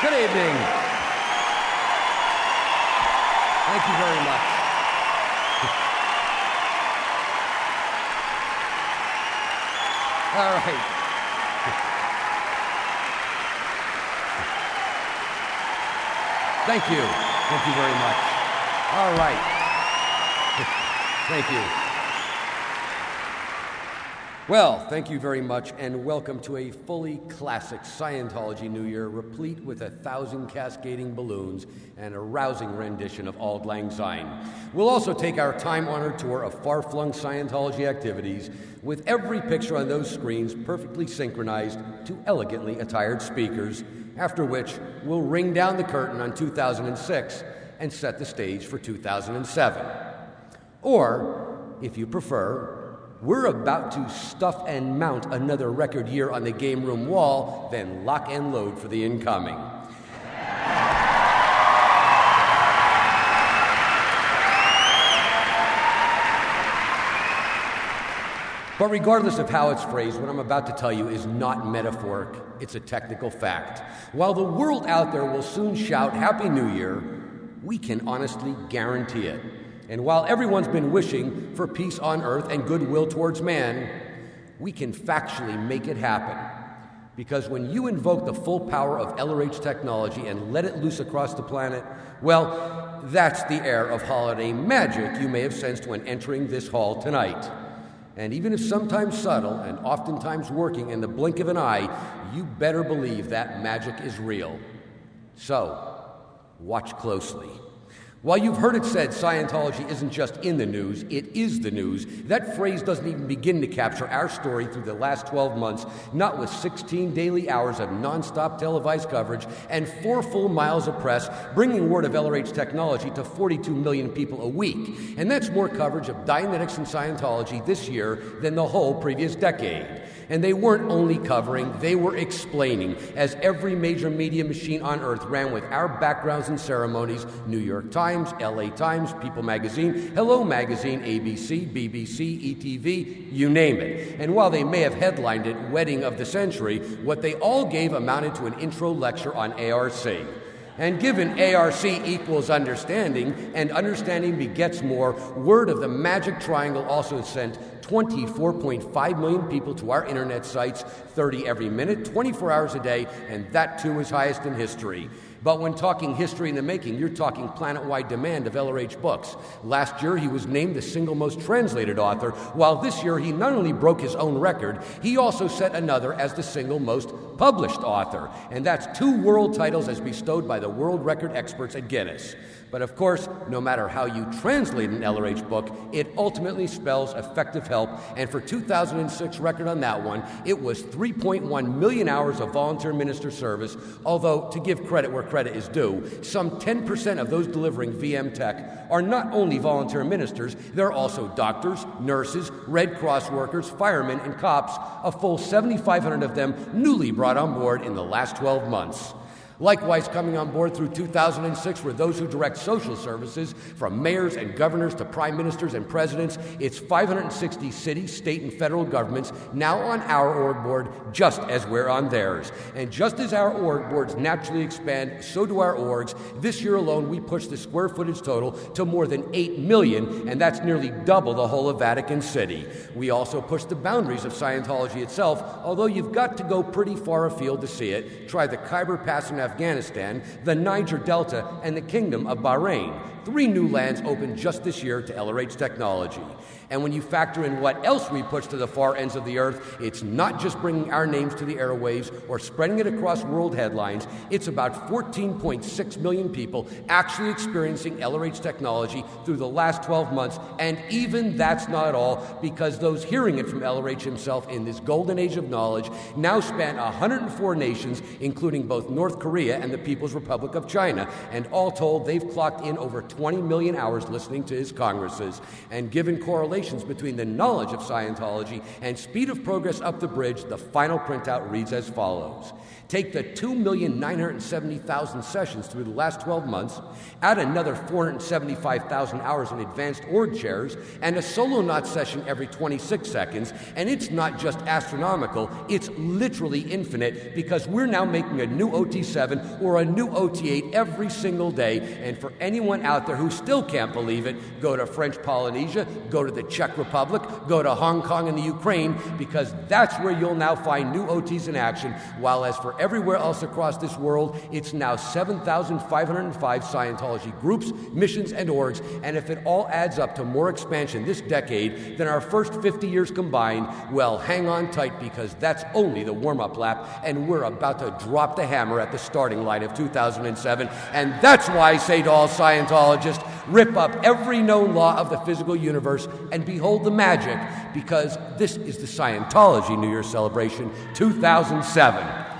Good evening. Thank you very much. All right. Thank you. Thank you very much. All right. Thank you. Well, thank you very much, and welcome to a fully classic Scientology New Year, replete with 1,000 cascading balloons and a rousing rendition of Auld Lang Syne. We'll also take our time-honored tour of far-flung Scientology activities, with every picture on those screens perfectly synchronized to elegantly attired speakers, after which we'll ring down the curtain on 2006 and set the stage for 2007. Or, if you prefer, we're about to stuff and mount another record year on the game room wall, then lock and load for the incoming. But regardless of how it's phrased, what I'm about to tell you is not metaphoric, it's a technical fact. While the world out there will soon shout Happy New Year, we can honestly guarantee it. And while everyone's been wishing for peace on earth and goodwill towards man, we can factually make it happen. Because when you invoke the full power of LRH technology and let it loose across the planet, well, that's the air of holiday magic you may have sensed when entering this hall tonight. And even if sometimes subtle and oftentimes working in the blink of an eye, you better believe that magic is real. So, watch closely. While you've heard it said Scientology isn't just in the news, it is the news, that phrase doesn't even begin to capture our story through the last 12 months, not with 16 daily hours of nonstop televised coverage and 4 full miles of press, bringing word of LRH technology to 42 million people a week. And that's more coverage of Dianetics and Scientology this year than the whole previous decade. And they weren't only covering, they were explaining, as every major media machine on earth ran with our backgrounds and ceremonies: New York Times, LA Times, People Magazine, Hello Magazine, ABC, BBC, ETV, you name it. And while they may have headlined it Wedding of the Century, what they all gave amounted to an intro lecture on ARC. And given ARC equals understanding, and understanding begets more, word of the magic triangle also sent 24.5 million people to our internet sites, 30 every minute, 24 hours a day, and that too is highest in history. But when talking history in the making, you're talking planet-wide demand of LRH books. Last year, he was named the single most translated author, while this year he not only broke his own record, he also set another as the single most published author. And that's 2 world titles as bestowed by the world record experts at Guinness. But of course, no matter how you translate an LRH book, it ultimately spells effective help, and for 2006 record on that one, it was 3.1 million hours of volunteer minister service, although, to give credit where credit is due, some 10% of those delivering VM tech are not only volunteer ministers, they're also doctors, nurses, Red Cross workers, firemen, and cops, a full 7,500 of them newly brought on board in the last 12 months. Likewise, coming on board through 2006 were those who direct social services, from mayors and governors to prime ministers and presidents. It's 560 city, state, and federal governments now on our org board, just as we're on theirs. And just as our org boards naturally expand, so do our orgs. This year alone, we pushed the square footage total to more than 8 million, and that's nearly double the whole of Vatican City. We also pushed the boundaries of Scientology itself, although you've got to go pretty far afield to see it. Try the Khyber Pass in Afghanistan, the Niger Delta, and the Kingdom of Bahrain. 3 new lands opened just this year to LRH technology. And when you factor in what else we push to the far ends of the earth, it's not just bringing our names to the airwaves or spreading it across world headlines. It's about 14.6 million people actually experiencing LRH technology through the last 12 months. And even that's not all, because those hearing it from LRH himself in this golden age of knowledge now span 104 nations, including both North Korea and the People's Republic of China. And all told, they've clocked in over 20 million hours listening to his congresses, and given correlations between the knowledge of Scientology and speed of progress up the bridge, the final printout reads as follows. Take the 2,970,000 sessions through the last 12 months, add another 475,000 hours in advanced org chairs, and a solo knot session every 26 seconds, and it's not just astronomical, it's literally infinite, because we're now making a new OT7 or a new OT8 every single day. And for anyone out there who still can't believe it, go to French Polynesia, go to the Czech Republic, go to Hong Kong and the Ukraine, because that's where you'll now find new OTs in action, while as for everywhere else across this world, it's now 7,505 Scientology groups, missions, and orgs, and if it all adds up to more expansion this decade than our first 50 years combined, well, hang on tight, because that's only the warm-up lap, and we're about to drop the hammer at the starting line of 2007, and that's why I say to all Scientologists, rip up every known law of the physical universe and behold the magic, because this is the Scientology New Year celebration 2007.